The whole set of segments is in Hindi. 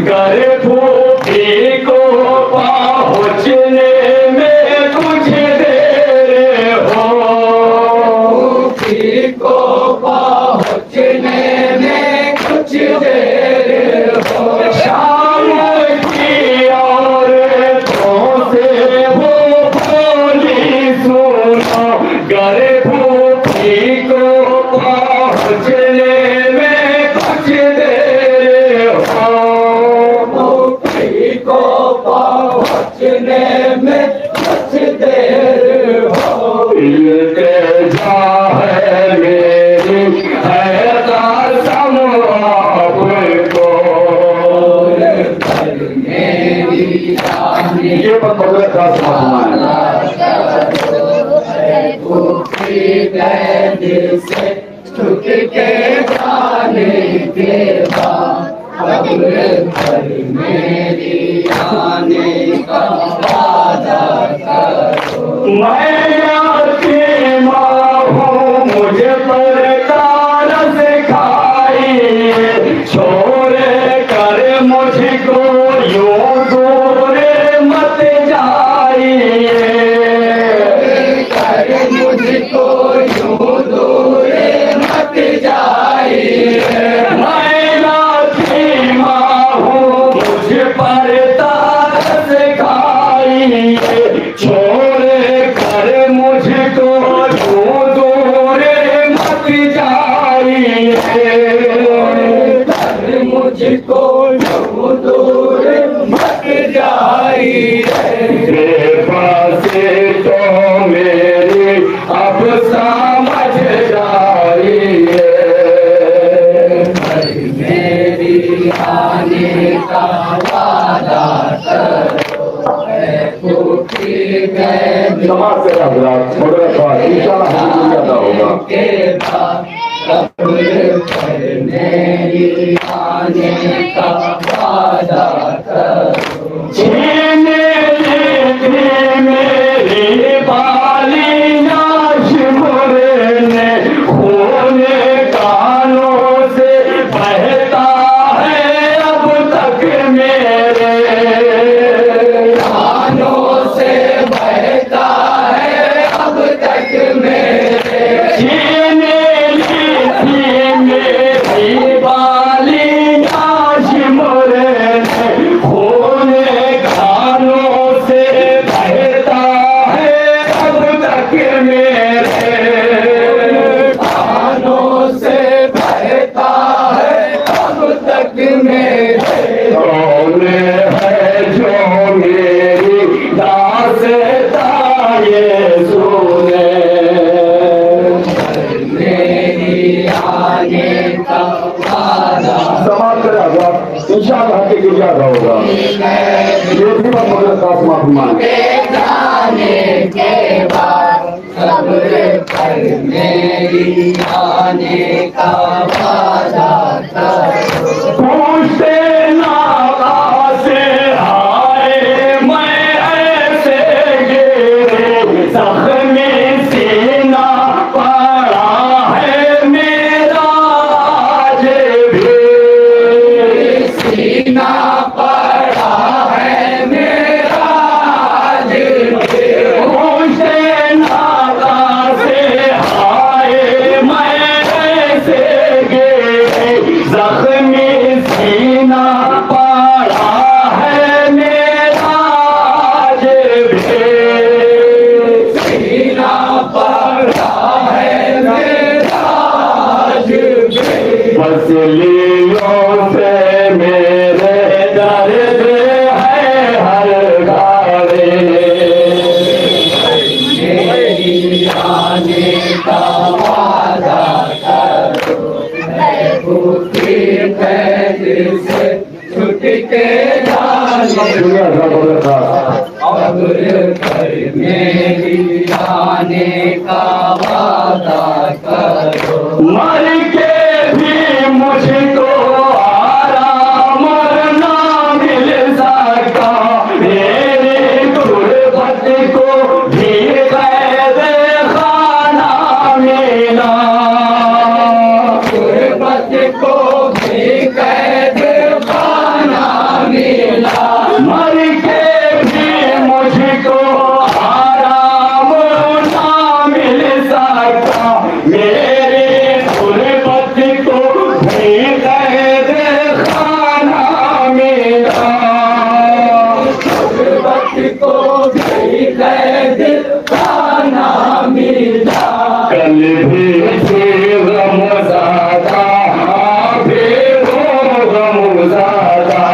घर फूफी को पहुँच ये बदले खास से छुट के जाने के बाद मेरी आने का वादा करो। मैं आपकी माँ हूँ, मुझे पर तार सिखाई, छोड़ कर मुझको यूं दूर मत जाइए, कर मुझको यूं दूर मत जाइए। मैं आपकी माँ हूँ, मुझे पर तार सिखाई, छोड़ कर मुझको यूं दूर मत जाइए, कर मुझको यूं दूर मत जाइए। बेबसी तो मेरी अब समझ जाइए, मेरी आने का वादा करो। समाज से हजरात थोड़ा सा इंशाल्लाह हम ज्यादा होगा के बाद मेरी आने का वादा करो। छीने लेती मेरी बालियां शिमरने, खून कानों से बहता है अब तक मेरे, कानों से बहता है अब तक मेरे। छीने लेती मेरी बालियां शिमरने, खून कानों से बहता है अब तक मेरे, कानों से बहता है अब तक मेरे। कौन है जो मेरी दास्तां ये सुने, मेरी आने का वादा समाप्त करेगा इंशाअल्लाह के लिए ज्यादा होगा। ये भी बात मगर खास माफी मांगे जाने के बाद सब्र कर मेरी आने का वादा करो। पूछते नाला से आए मैं ऐसे गिरे, जख्मी सीना पड़ा है मेरा आज भी, सीना पड़ा है मेरा आज भी। पूछते नाला से आए मैं ऐसे गिरे, जख्मी सीना पड़ा है मेरा आज भी, सीना पड़ा है मेरा आज भी। मछलियों से मेरे दर्द है हर गावे, मेरी आने का वादा करो। भूखी कैद से छुट के जाने सब्र कर मेरी आने का वादा करो। मर के भी मुझको आराम ना मिल सका, मेरी गुर्बत को भी कैद खाना मिला, गुर्बत को भी कैद खाना मिला। मर के भी मुझको आराम ना मिल सका, मेरी गुर्बत को भी कैद खाना मिला, गुर्बत को भी कैद खाना मिला। कल भी थी गमज़ादा, फिर हो गमज़ादा,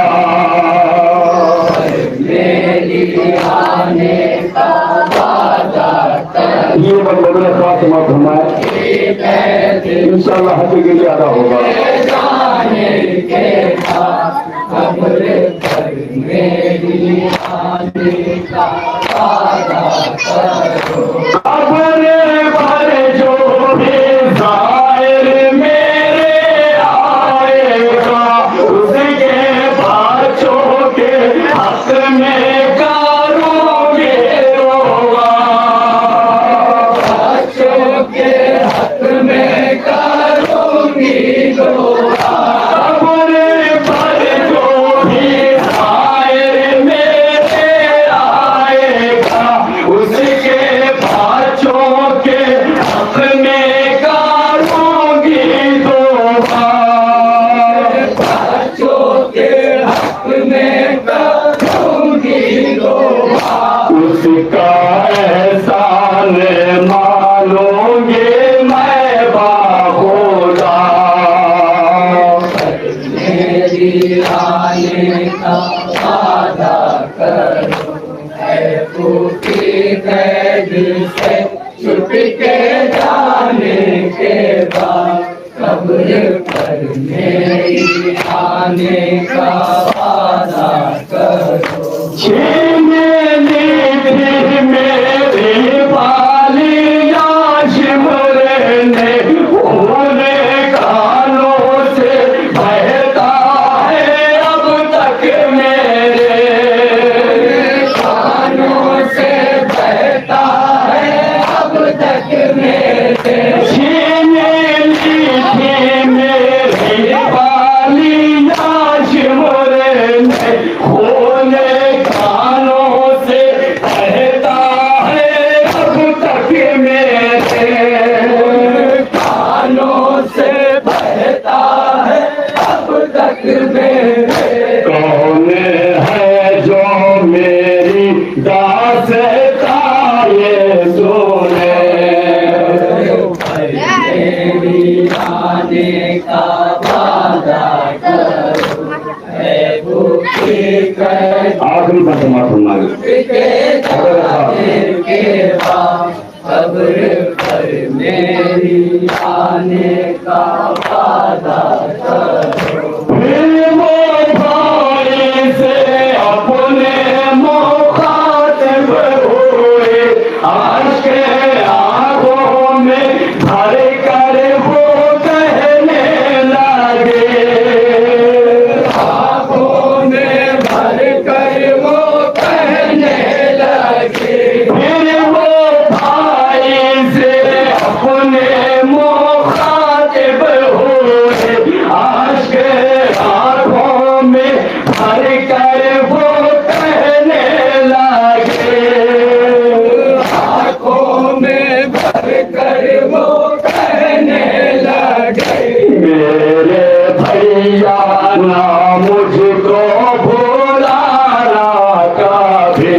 मेरी आने का वादा करो। ये बदले खास मत हमारे इंशाअल्लाह हद के लिए अदा होगा। जाने के बाद कब्र पर मेरी आने का वादा करो। कब्र पर जो भी ज़ाहिर मेरे आएगा, उसके बच्चों के हक में करूँगी दुआ। बच्चों के हक में करूँगी दुआ। कब्र पर जो भी ज़ाहिर मेरे आएगा, उसके बच्चों के हक में करूँगी दुआ। बच्चों के हक में करूँगी दुआ। उसका एहसान मानूंगी मैं बाखुदा। मेरी आने का वादा करो। है भूखी कैद से छुट के जाने के बाद, कब्र पर मेरी आने का वादा करो। छीन ली थी मेरी बालियाँ शिमरे ने, उन्होंने कानों से बहता है अब तक मेरे। कानों से बहता है अब तक मेरे। छीन ली थी मेरी बालियाँ शिमरे ने, खोले कानों से बहता है अब तक मेरे। कानों से बहता है अब तक मेरे। कौन है जो मेरी दास्ताए सुने। मेरी आने का वादा करो। है भूखी कैद आखिरी फतमा सुनना के जाने के बाद, कब्र पर मेरी आने का वादा करो। फिर वो भाई से अपने मुखातिब हुए, आशिक आंखों में भर कर वो कहने लगे। आँखों में भर कर वो कहने लगे। फिर वो भाई से अपने मुखातिब हुए, आशिक आंखों में भर कर वो कहने लगे। आँखों में भर कर वो कहने लगे। मेरे भैया ना मुझको भुलाना कभी।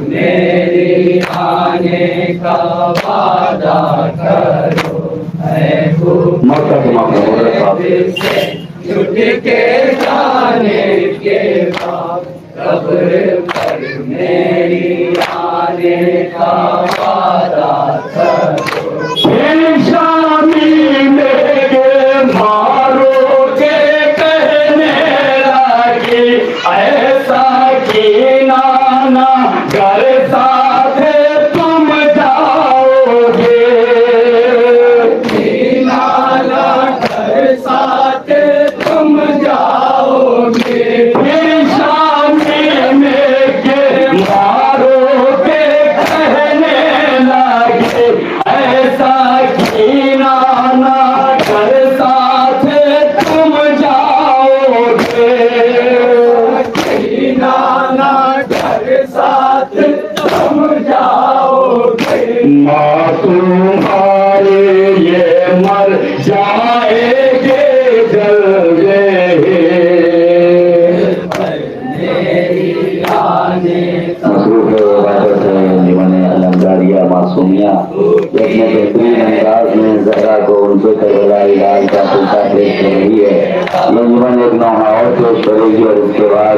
मेरी आने का वादा करो। है भूख से छुट के जाने के बाद, कब्र पर मेरी आने का वादा करो। फिर शामी मेरे मारो के कहने लगी, ऐसा की नाना घर साथ तुम जाओगे। नाना घर साथ तुम जाओगे। फिर शामी मेरे मारो के कहने लगे, ऐसा की नाना घर साथ तुम जाओगे। नाना घर साथ तुम जाओगे। माँ तुम्हारे ये मर जाएगे जल्दी। मेरी आने का जीवने अलंकारिया मासूमिया अपने बेहतरीन अंदाज में जरा को उनसे करबला इलाज का पूछा पेश कर रही है। ये जीवन एक नौहा और पेश करेगी और उसके बाद